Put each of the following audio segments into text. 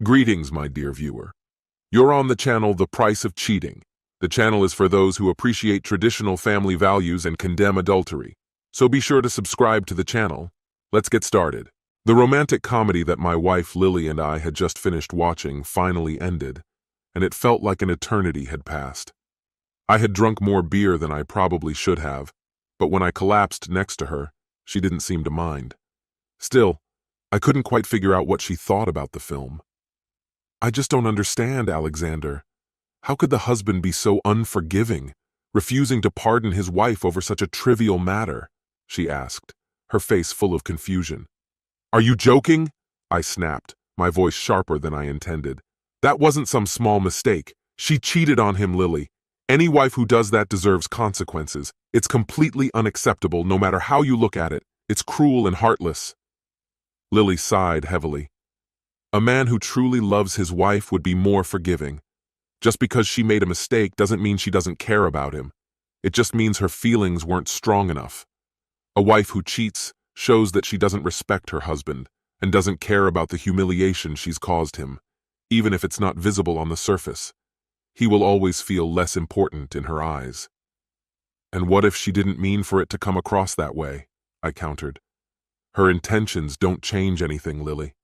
Greetings, my dear viewer. You're on the channel The Price of Cheating. The channel is for those who appreciate traditional family values and condemn adultery. So be sure to subscribe to the channel. Let's get started. The romantic comedy that my wife Lily and I had just finished watching finally ended, and it felt like an eternity had passed. I had drunk more beer than I probably should have, but when I collapsed next to her, she didn't seem to mind. Still, I couldn't quite figure out what she thought about the film. "I just don't understand, Alexander. How could the husband be so unforgiving, refusing to pardon his wife over such a trivial matter?" she asked, her face full of confusion. "Are you joking?" I snapped, my voice sharper than I intended. "That wasn't some small mistake. She cheated on him, Lily. Any wife who does that deserves consequences. It's completely unacceptable no matter how you look at it. It's cruel and heartless." Lily sighed heavily. "A man who truly loves his wife would be more forgiving. Just because she made a mistake doesn't mean she doesn't care about him. It just means her feelings weren't strong enough. A wife who cheats shows that she doesn't respect her husband and doesn't care about the humiliation she's caused him, even if it's not visible on the surface. He will always feel less important in her eyes." "And what if she didn't mean for it to come across that way?" I countered. "Her intentions don't change anything, Lily.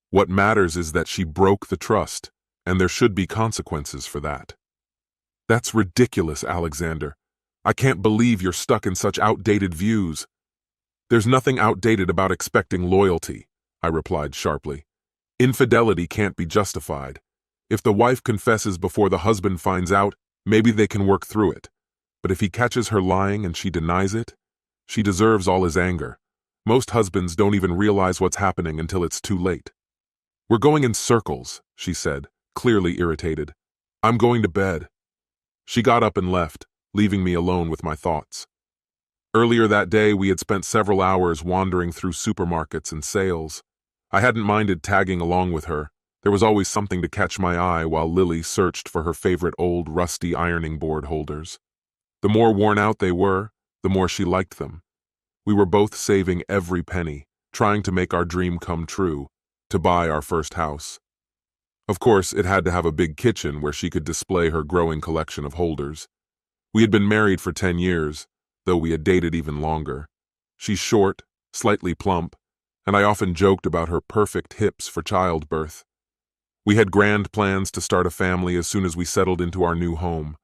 What matters is that she broke the trust, and there should be consequences for that." "That's ridiculous, Alexander. I can't believe you're stuck in such outdated views." "There's nothing outdated about expecting loyalty," I replied sharply. "Infidelity can't be justified. If the wife confesses before the husband finds out, maybe they can work through it. But if he catches her lying and she denies it, she deserves all his anger. Most husbands don't even realize what's happening until it's too late." "We're going in circles," she said, clearly irritated. "I'm going to bed." She got up and left, leaving me alone with my thoughts. Earlier that day, we had spent several hours wandering through supermarkets and sales. I hadn't minded tagging along with her. There was always something to catch my eye while Lily searched for her favorite old rusty ironing board holders. The more worn out they were, the more she liked them. We were both saving every penny, trying to make our dream come true, to buy our first house. Of course, it had to have a big kitchen where she could display her growing collection of holders. We had been married for 10 years, though we had dated even longer. She's short, slightly plump, and I often joked about her perfect hips for childbirth. We had grand plans to start a family as soon as we settled into our new home.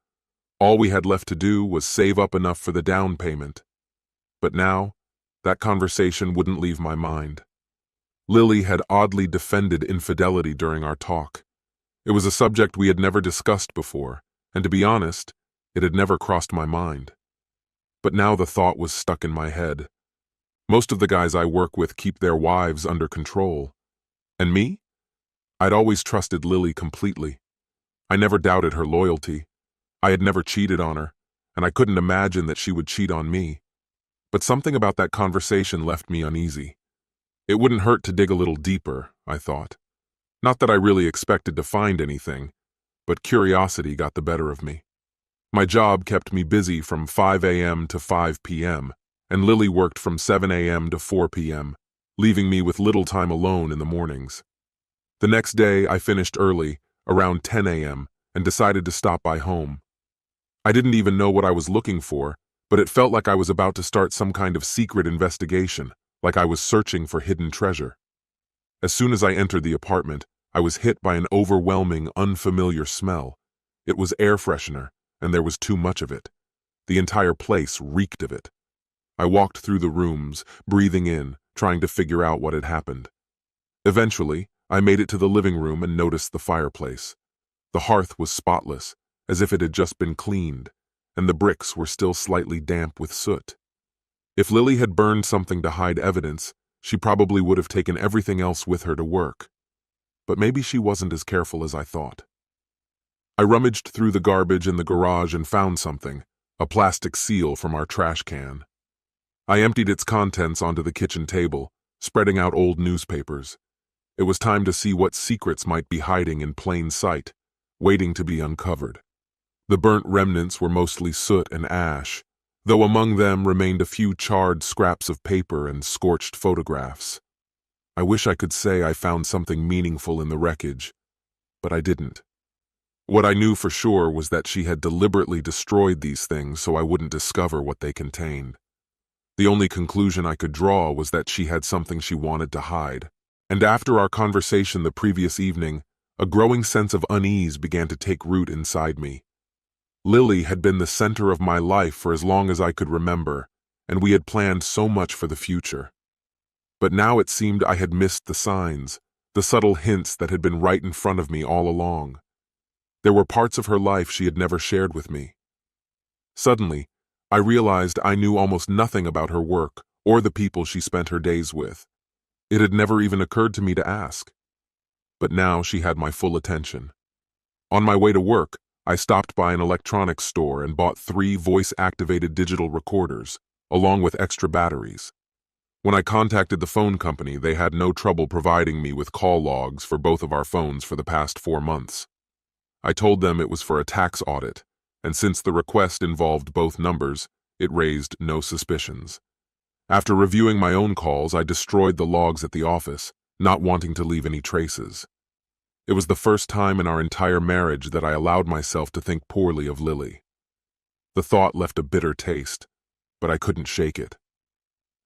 All we had left to do was save up enough for the down payment. But now, that conversation wouldn't leave my mind. Lily had oddly defended infidelity during our talk. It was a subject we had never discussed before, and to be honest, it had never crossed my mind. But now the thought was stuck in my head. Most of the guys I work with keep their wives under control. And me? I'd always trusted Lily completely. I never doubted her loyalty. I had never cheated on her, and I couldn't imagine that she would cheat on me. But something about that conversation left me uneasy. It wouldn't hurt to dig a little deeper, I thought. Not that I really expected to find anything, but curiosity got the better of me. My job kept me busy from 5 a.m. to 5 p.m., and Lily worked from 7 a.m. to 4 p.m., leaving me with little time alone in the mornings. The next day, I finished early, around 10 a.m., and decided to stop by home. I didn't even know what I was looking for, but it felt like I was about to start some kind of secret investigation, like I was searching for hidden treasure. As soon as I entered the apartment, I was hit by an overwhelming, unfamiliar smell. It was air freshener, and there was too much of it. The entire place reeked of it. I walked through the rooms, breathing in, trying to figure out what had happened. Eventually, I made it to the living room and noticed the fireplace. The hearth was spotless, as if it had just been cleaned, and the bricks were still slightly damp with soot. If Lily had burned something to hide evidence, she probably would have taken everything else with her to work. But maybe she wasn't as careful as I thought. I rummaged through the garbage in the garage and found something, a plastic seal from our trash can. I emptied its contents onto the kitchen table, spreading out old newspapers. It was time to see what secrets might be hiding in plain sight, waiting to be uncovered. The burnt remnants were mostly soot and ash, though among them remained a few charred scraps of paper and scorched photographs. I wish I could say I found something meaningful in the wreckage, but I didn't. What I knew for sure was that she had deliberately destroyed these things so I wouldn't discover what they contained. The only conclusion I could draw was that she had something she wanted to hide. And after our conversation the previous evening, a growing sense of unease began to take root inside me. Lily had been the center of my life for as long as I could remember, and we had planned so much for the future. But now it seemed I had missed the signs, the subtle hints that had been right in front of me all along. There were parts of her life she had never shared with me. Suddenly, I realized I knew almost nothing about her work or the people she spent her days with. It had never even occurred to me to ask. But now she had my full attention. On my way to work, I stopped by an electronics store and bought 3 voice-activated digital recorders, along with extra batteries. When I contacted the phone company, they had no trouble providing me with call logs for both of our phones for the past 4 months. I told them it was for a tax audit, and since the request involved both numbers, it raised no suspicions. After reviewing my own calls, I destroyed the logs at the office, not wanting to leave any traces. It was the first time in our entire marriage that I allowed myself to think poorly of Lily. The thought left a bitter taste, but I couldn't shake it.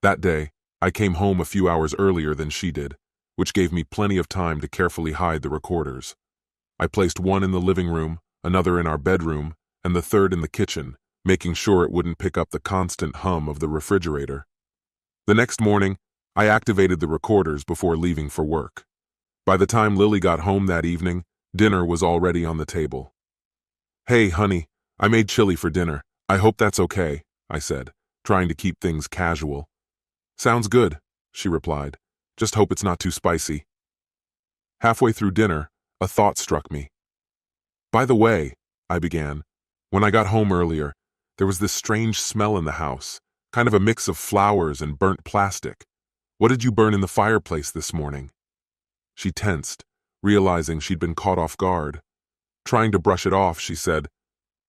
That day, I came home a few hours earlier than she did, which gave me plenty of time to carefully hide the recorders. I placed one in the living room, another in our bedroom, and the third in the kitchen, making sure it wouldn't pick up the constant hum of the refrigerator. The next morning, I activated the recorders before leaving for work. By the time Lily got home that evening, dinner was already on the table. "Hey, honey, I made chili for dinner. I hope that's okay," I said, trying to keep things casual. "Sounds good," she replied. "Just hope it's not too spicy." Halfway through dinner, a thought struck me. "By the way," I began, "when I got home earlier, there was this strange smell in the house, kind of a mix of flowers and burnt plastic. What did you burn in the fireplace this morning?" She tensed, realizing she'd been caught off guard. Trying to brush it off, she said,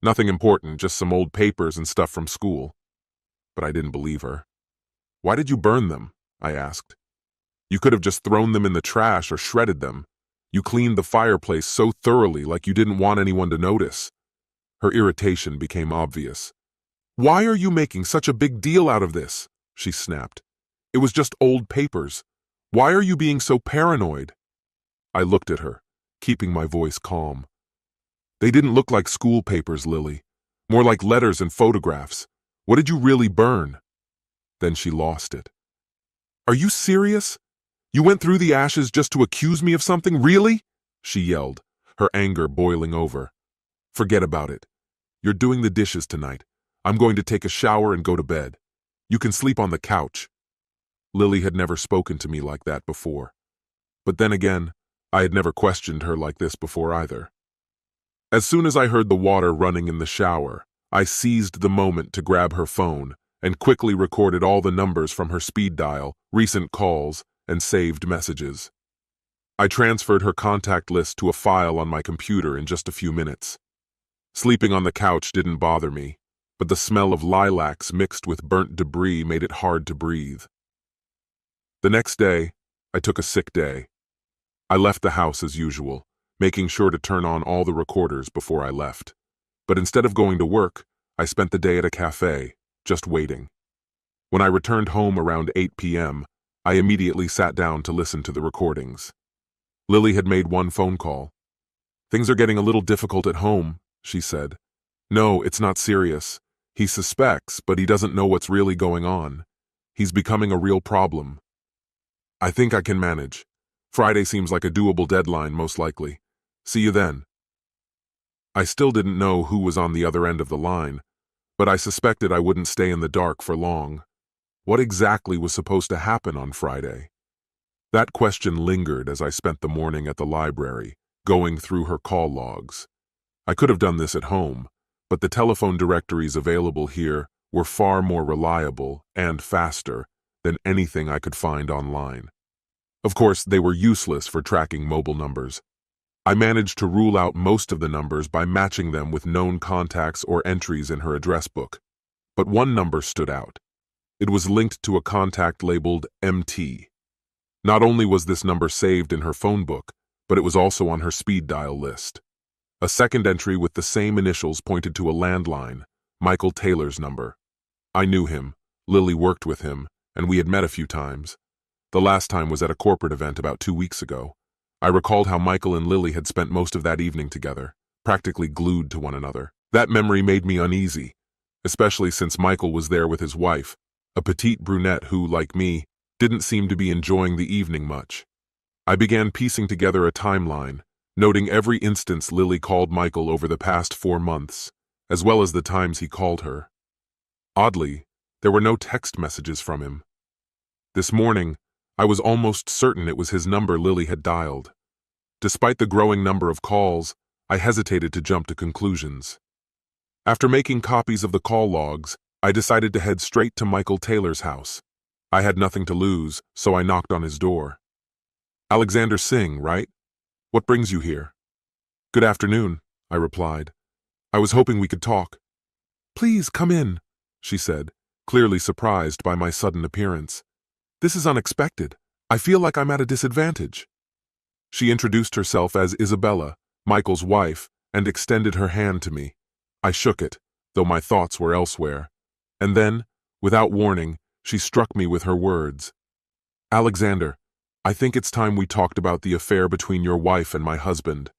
"Nothing important, just some old papers and stuff from school." But I didn't believe her. "Why did you burn them?" I asked. "You could have just thrown them in the trash or shredded them. You cleaned the fireplace so thoroughly, like you didn't want anyone to notice." Her irritation became obvious. "Why are you making such a big deal out of this?" she snapped. "It was just old papers. Why are you being so paranoid?" I looked at her, keeping my voice calm. "They didn't look like school papers, Lily. More like letters and photographs. What did you really burn?" Then she lost it. "Are you serious? You went through the ashes just to accuse me of something, really?" she yelled, her anger boiling over. "Forget about it. You're doing the dishes tonight. I'm going to take a shower and go to bed. You can sleep on the couch." Lily had never spoken to me like that before. But then again, I had never questioned her like this before either. As soon as I heard the water running in the shower, I seized the moment to grab her phone and quickly recorded all the numbers from her speed dial, recent calls, and saved messages. I transferred her contact list to a file on my computer in just a few minutes. Sleeping on the couch didn't bother me, but the smell of lilacs mixed with burnt debris made it hard to breathe. The next day, I took a sick day. I left the house as usual, making sure to turn on all the recorders before I left. But instead of going to work, I spent the day at a cafe, just waiting. When I returned home around 8 p.m., I immediately sat down to listen to the recordings. Lily had made one phone call. "Things are getting a little difficult at home," she said. "No, it's not serious. He suspects, but he doesn't know what's really going on. He's becoming a real problem. I think I can manage. Friday seems like a doable deadline, most likely. See you then." I still didn't know who was on the other end of the line, but I suspected I wouldn't stay in the dark for long. What exactly was supposed to happen on Friday? That question lingered as I spent the morning at the library, going through her call logs. I could have done this at home, but the telephone directories available here were far more reliable and faster than anything I could find online. Of course, they were useless for tracking mobile numbers. I managed to rule out most of the numbers by matching them with known contacts or entries in her address book. But one number stood out. It was linked to a contact labeled MT. Not only was this number saved in her phone book, but it was also on her speed dial list. A second entry with the same initials pointed to a landline, Michael Taylor's number. I knew him, Lily worked with him, and we had met a few times. The last time was at a corporate event about 2 weeks ago. I recalled how Michael and Lily had spent most of that evening together, practically glued to one another. That memory made me uneasy, especially since Michael was there with his wife, a petite brunette who, like me, didn't seem to be enjoying the evening much. I began piecing together a timeline, noting every instance Lily called Michael over the past 4 months, as well as the times he called her. Oddly, there were no text messages from him. This morning, I was almost certain it was his number Lily had dialed. Despite the growing number of calls, I hesitated to jump to conclusions. After making copies of the call logs, I decided to head straight to Michael Taylor's house. I had nothing to lose, so I knocked on his door. "Alexander Singh, right? What brings you here?" "Good afternoon," I replied. "I was hoping we could talk." "Please come in," she said, clearly surprised by my sudden appearance. "This is unexpected. I feel like I'm at a disadvantage." She introduced herself as Isabella, Michael's wife, and extended her hand to me. I shook it, though my thoughts were elsewhere. And then, without warning, she struck me with her words. "Alexander, I think it's time we talked about the affair between your wife and my husband."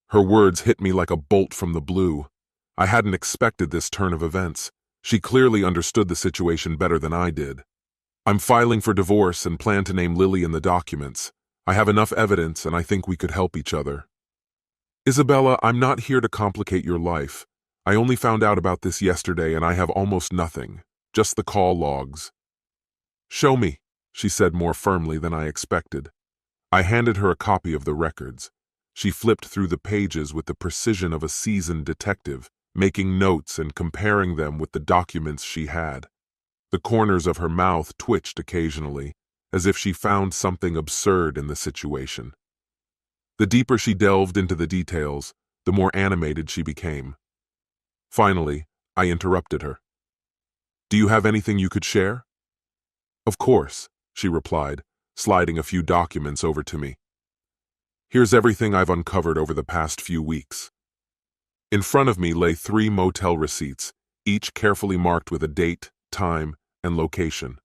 Her words hit me like a bolt from the blue. I hadn't expected this turn of events. She clearly understood the situation better than I did. "I'm filing for divorce and plan to name Lily in the documents. I have enough evidence and I think we could help each other." "Isabella, I'm not here to complicate your life. I only found out about this yesterday and I have almost nothing, just the call logs." "Show me," she said more firmly than I expected. I handed her a copy of the records. She flipped through the pages with the precision of a seasoned detective, making notes and comparing them with the documents she had. The corners of her mouth twitched occasionally, as if she found something absurd in the situation. The deeper she delved into the details, the more animated she became. Finally, I interrupted her. "Do you have anything you could share?" "Of course," she replied, sliding a few documents over to me. "Here's everything I've uncovered over the past few weeks." In front of me lay 3 motel receipts, each carefully marked with a date, time, and location.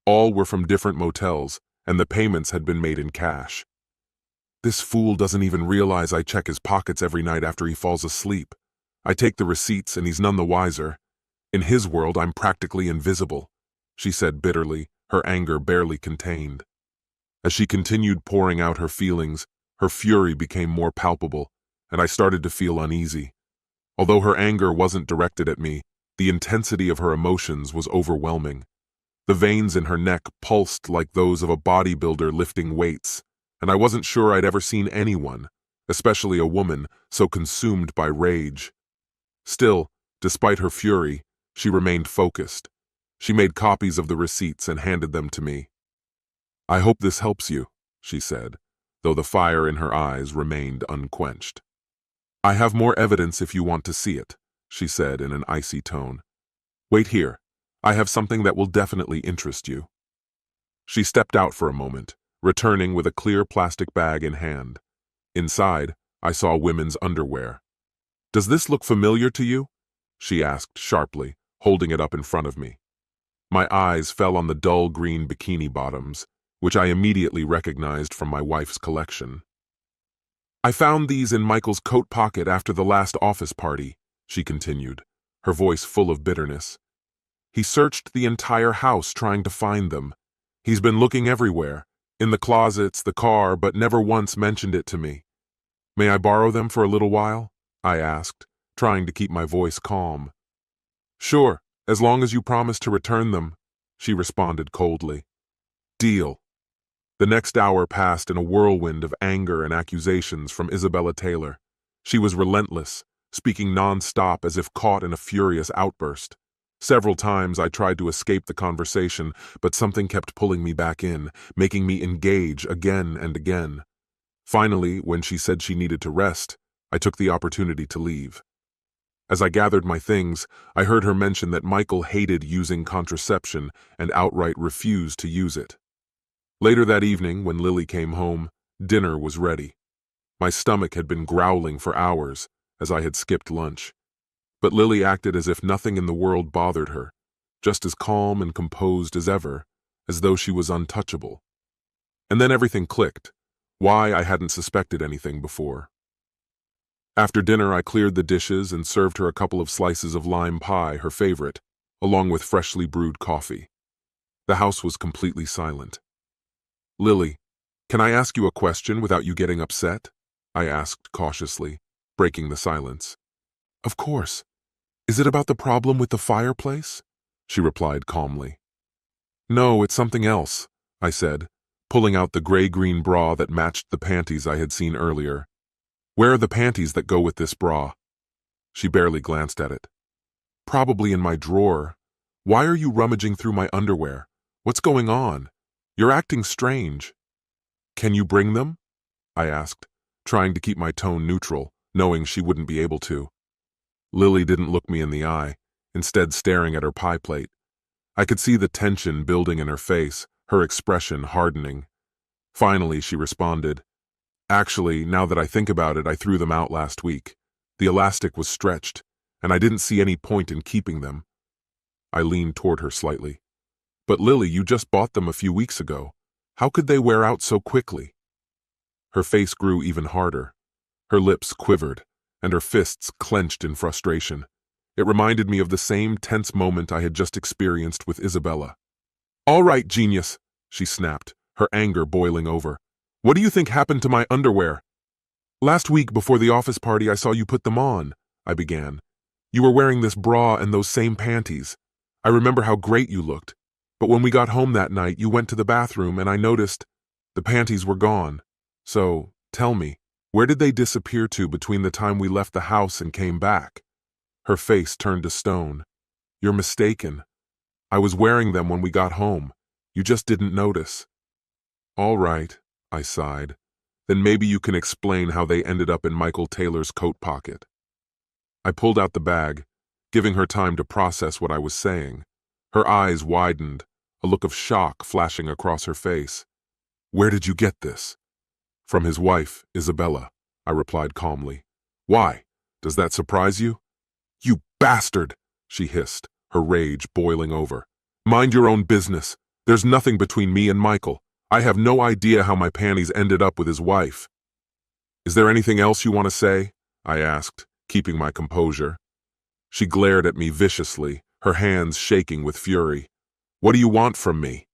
All were from different motels, and the payments had been made in cash. "This fool doesn't even realize I check his pockets every night after he falls asleep. I take the receipts and he's none the wiser. In his world, I'm practically invisible," she said bitterly, her anger barely contained. As she continued pouring out her feelings, her fury became more palpable, and I started to feel uneasy. Although her anger wasn't directed at me, the intensity of her emotions was overwhelming. The veins in her neck pulsed like those of a bodybuilder lifting weights, and I wasn't sure I'd ever seen anyone, especially a woman, so consumed by rage. Still, despite her fury, she remained focused. She made copies of the receipts and handed them to me. "I hope this helps you," she said, though the fire in her eyes remained unquenched. "I have more evidence if you want to see it," she said in an icy tone. "Wait here. I have something that will definitely interest you." She stepped out for a moment, returning with a clear plastic bag in hand. Inside, I saw women's underwear. "Does this look familiar to you?" she asked sharply, holding it up in front of me. My eyes fell on the dull green bikini bottoms, which I immediately recognized from my wife's collection. "I found these in Michael's coat pocket after the last office party," she continued, her voice full of bitterness. "He searched the entire house trying to find them. He's been looking everywhere, in the closets, the car, but never once mentioned it to me. May I borrow them for a little while?" I asked, trying to keep my voice calm. "Sure, as long as you promise to return them," she responded coldly. "Deal." The next hour passed in a whirlwind of anger and accusations from Isabella Taylor. She was relentless, speaking non-stop as if caught in a furious outburst. Several times I tried to escape the conversation, but something kept pulling me back in, making me engage again and again. Finally, when she said she needed to rest, I took the opportunity to leave. As I gathered my things, I heard her mention that Michael hated using contraception and outright refused to use it. Later that evening, when Lily came home, dinner was ready. My stomach had been growling for hours, as I had skipped lunch. But Lily acted as if nothing in the world bothered her, just as calm and composed as ever, as though she was untouchable. And then everything clicked, why I hadn't suspected anything before. After dinner, I cleared the dishes and served her a couple of slices of lime pie, her favorite, along with freshly brewed coffee. The house was completely silent. "Lily, can I ask you a question without you getting upset?" I asked cautiously, breaking the silence. "Of course. Is it about the problem with the fireplace?" she replied calmly. "No, it's something else," I said, pulling out the gray-green bra that matched the panties I had seen earlier. "Where are the panties that go with this bra?" She barely glanced at it. "Probably in my drawer. Why are you rummaging through my underwear? What's going on? You're acting strange." "Can you bring them?" I asked, trying to keep my tone neutral, knowing she wouldn't be able to. Lily didn't look me in the eye, instead staring at her pie plate. I could see the tension building in her face, her expression hardening. Finally, she responded, "Actually, now that I think about it, I threw them out last week. The elastic was stretched, and I didn't see any point in keeping them." I leaned toward her slightly. "But Lily, you just bought them a few weeks ago. How could they wear out so quickly?" Her face grew even harder. Her lips quivered, and her fists clenched in frustration. It reminded me of the same tense moment I had just experienced with Isabella. "All right, genius," she snapped, her anger boiling over. "What do you think happened to my underwear?" "Last week before the office party I saw you put them on," I began. "You were wearing this bra and those same panties. I remember how great you looked. But when we got home that night, you went to the bathroom and I noticed the panties were gone. So, tell me, where did they disappear to between the time we left the house and came back?" Her face turned to stone. "You're mistaken. I was wearing them when we got home. You just didn't notice." "All right," I sighed. "Then maybe you can explain how they ended up in Michael Taylor's coat pocket." I pulled out the bag, giving her time to process what I was saying. Her eyes widened, a look of shock flashing across her face. "Where did you get this?" "From his wife, Isabella," I replied calmly. "Why? Does that surprise you?" "You bastard!" she hissed, her rage boiling over. "Mind your own business. There's nothing between me and Michael. I have no idea how my panties ended up with his wife." "Is there anything else you want to say?" I asked, keeping my composure. She glared at me viciously, her hands shaking with fury. "What do you want from me?"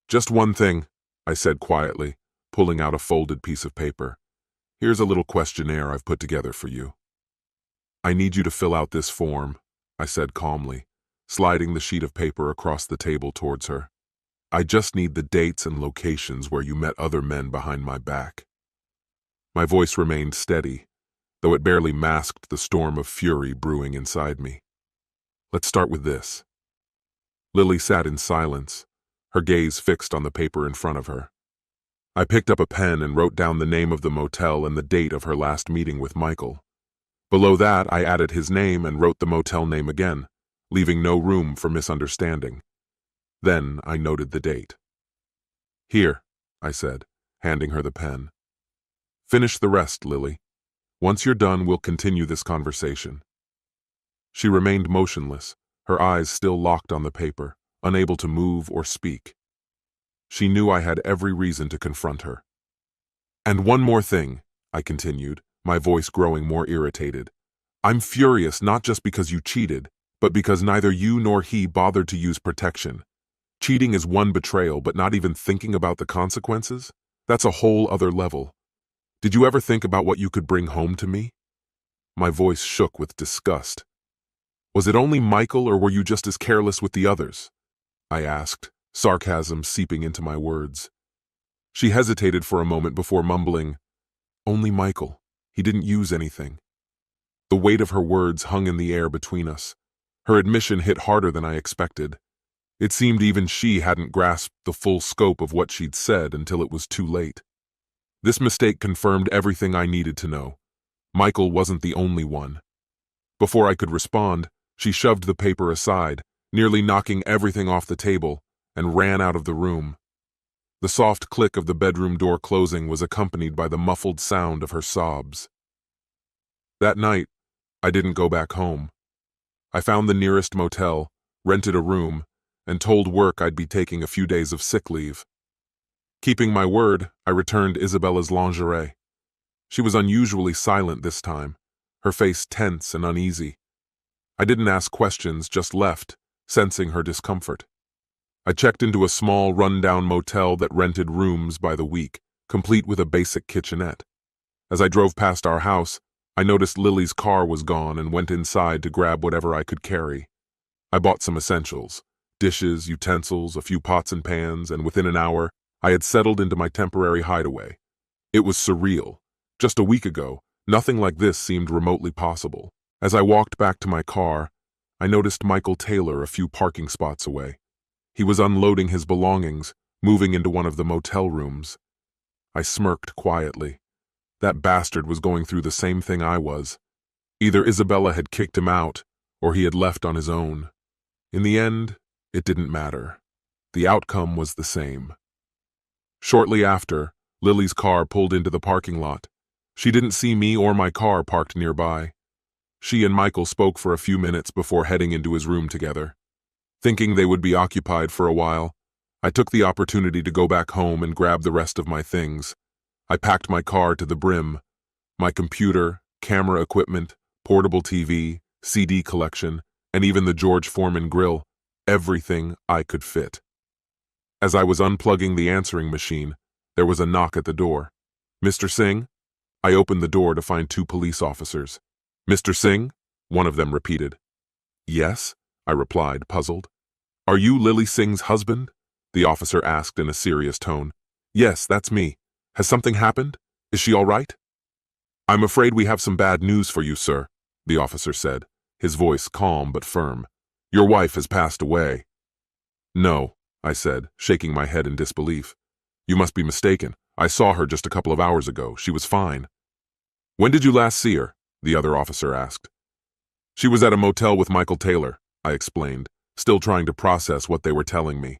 "Just one thing," I said quietly, pulling out a folded piece of paper. "Here's a little questionnaire I've put together for you. I need you to fill out this form," I said calmly, sliding the sheet of paper across the table towards her. "I just need the dates and locations where you met other men behind my back." My voice remained steady, though it barely masked the storm of fury brewing inside me. "Let's start with this." Lily sat in silence, her gaze fixed on the paper in front of her. I picked up a pen and wrote down the name of the motel and the date of her last meeting with Michael. Below that, I added his name and wrote the motel name again, leaving no room for misunderstanding. Then I noted the date. "Here," I said, handing her the pen. "Finish the rest, Lily. Once you're done, we'll continue this conversation." She remained motionless, her eyes still locked on the paper, unable to move or speak. She knew I had every reason to confront her. "And one more thing," I continued, my voice growing more irritated. "I'm furious not just because you cheated, but because neither you nor he bothered to use protection. Cheating is one betrayal, but not even thinking about the consequences? That's a whole other level. Did you ever think about what you could bring home to me?" My voice shook with disgust. "Was it only Michael, or were you just as careless with the others?" I asked, sarcasm seeping into my words. She hesitated for a moment before mumbling, "Only Michael. He didn't use anything." The weight of her words hung in the air between us. Her admission hit harder than I expected. It seemed even she hadn't grasped the full scope of what she'd said until it was too late. This mistake confirmed everything I needed to know. Michael wasn't the only one. Before I could respond, she shoved the paper aside, nearly knocking everything off the table, and ran out of the room. The soft click of the bedroom door closing was accompanied by the muffled sound of her sobs. That night, I didn't go back home. I found the nearest motel, rented a room, and told work I'd be taking a few days of sick leave. Keeping my word, I returned Isabella's lingerie. She was unusually silent this time, her face tense and uneasy. I didn't ask questions, just left, sensing her discomfort. I checked into a small, run-down motel that rented rooms by the week, complete with a basic kitchenette. As I drove past our house, I noticed Lily's car was gone and went inside to grab whatever I could carry. I bought some essentials, dishes, utensils, a few pots and pans, and within an hour, I had settled into my temporary hideaway. It was surreal. Just a week ago, nothing like this seemed remotely possible. As I walked back to my car, I noticed Michael Taylor a few parking spots away. He was unloading his belongings, moving into one of the motel rooms. I smirked quietly. That bastard was going through the same thing I was. Either Isabella had kicked him out, or he had left on his own. In the end, it didn't matter. The outcome was the same. Shortly after, Lily's car pulled into the parking lot. She didn't see me or my car parked nearby. She and Michael spoke for a few minutes before heading into his room together. Thinking they would be occupied for a while, I took the opportunity to go back home and grab the rest of my things. I packed my car to the brim. My computer, camera equipment, portable TV, CD collection, and even the George Foreman grill, everything I could fit. As I was unplugging the answering machine, there was a knock at the door. "Mr. Singh?" I opened the door to find 2 police officers. "Mr. Singh?" one of them repeated. "Yes," I replied, puzzled. "Are you Lily Singh's husband?" the officer asked in a serious tone. "Yes, that's me. Has something happened? Is she all right?" "I'm afraid we have some bad news for you, sir," the officer said, his voice calm but firm. "Your wife has passed away." "No," I said, shaking my head in disbelief. "You must be mistaken. I saw her just a couple of hours ago. She was fine." "When did you last see her?" the other officer asked. "She was at a motel with Michael Taylor," I explained, still trying to process what they were telling me.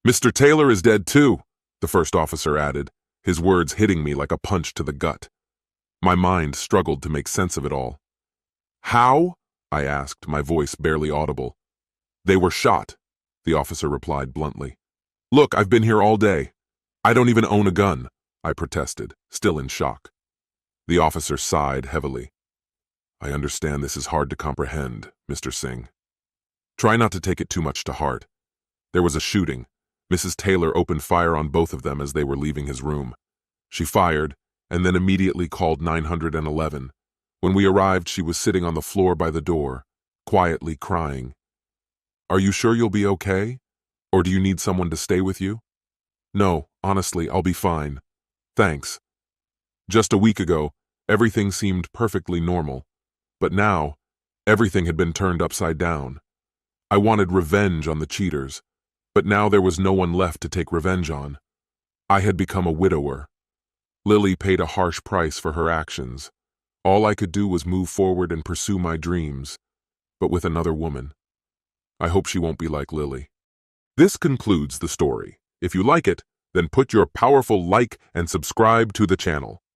"Mr. Taylor is dead too," the first officer added, his words hitting me like a punch to the gut. My mind struggled to make sense of it all. "How?" I asked, my voice barely audible. "They were shot," the officer replied bluntly. "Look, I've been here all day. I don't even own a gun," I protested, still in shock. The officer sighed heavily. "I understand this is hard to comprehend, Mr. Singh. Try not to take it too much to heart. There was a shooting. Mrs. Taylor opened fire on both of them as they were leaving his room. She fired, and then immediately called 911. When we arrived, she was sitting on the floor by the door, quietly crying. Are you sure you'll be okay? Or do you need someone to stay with you? No, honestly, I'll be fine. Thanks. Just a week ago, everything seemed perfectly normal. But now, everything had been turned upside down. I wanted revenge on the cheaters, but now there was no one left to take revenge on. I had become a widower. Lily paid a harsh price for her actions. All I could do was move forward and pursue my dreams, but with another woman. I hope she won't be like Lily. This concludes the story. If you like it, then put your powerful like and subscribe to the channel.